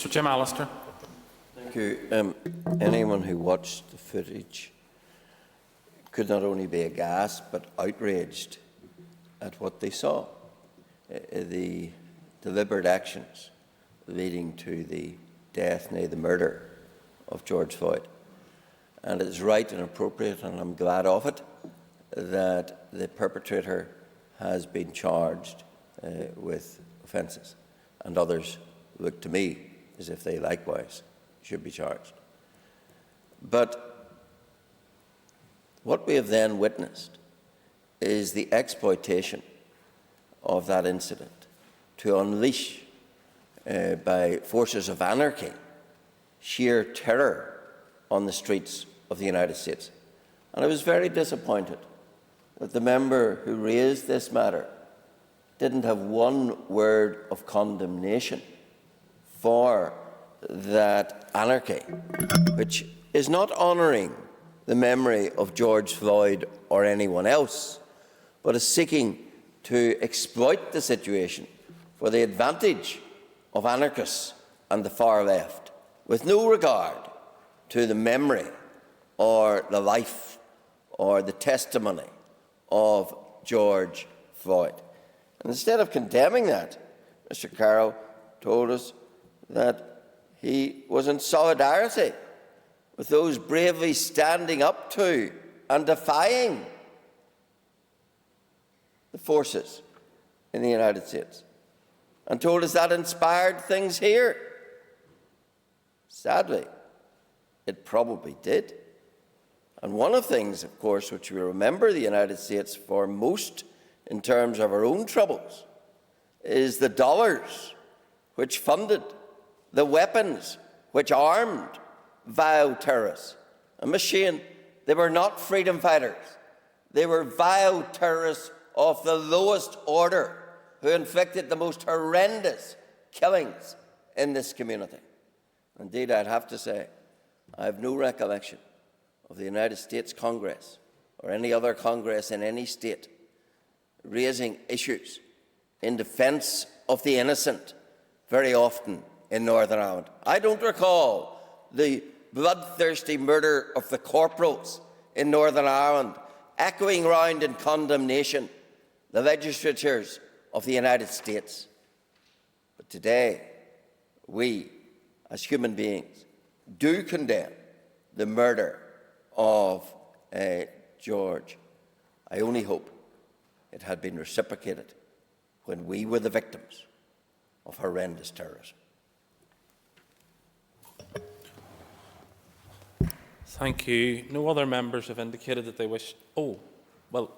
Mr. Jim Allister. Thank you. Anyone who watched the footage could not only be aghast but outraged at what they saw. The deliberate actions leading to the death, nay, the murder of George Floyd. And it is right and appropriate, and I'm glad of it, that the perpetrator has been charged with offences, and others look to me as if they likewise should be charged. But what we have then witnessed is the exploitation of that incident to unleash by forces of anarchy sheer terror on the streets of the United States. And I was very disappointed that the member who raised this matter didn't have one word of condemnation for that anarchy, which is not honouring the memory of George Floyd or anyone else, but is seeking to exploit the situation for the advantage of anarchists and the far left, with no regard to the memory or the life or the testimony of George Floyd. And instead of condemning that, Mr. Carroll told us that he was in solidarity with those bravely standing up to and defying the forces in the United States, and told us that inspired things here. Sadly, it probably did. And one of the things, of course, which we remember the United States for most in terms of our own troubles is the dollars which funded the weapons which armed vile terrorists. And Ms. Sheehan, they were not freedom fighters. They were vile terrorists of the lowest order who inflicted the most horrendous killings in this community. Indeed, I'd have to say, I have no recollection of the United States Congress or any other Congress in any state raising issues in defence of the innocent very often in Northern Ireland. I don't recall the bloodthirsty murder of the corporals in Northern Ireland echoing round in condemnation the legislatures of the United States. But today, we, as human beings, do condemn the murder of George. I only hope it had been reciprocated when we were the victims of horrendous terrorism. Thank you. No other members have indicated that they wish. Oh, well.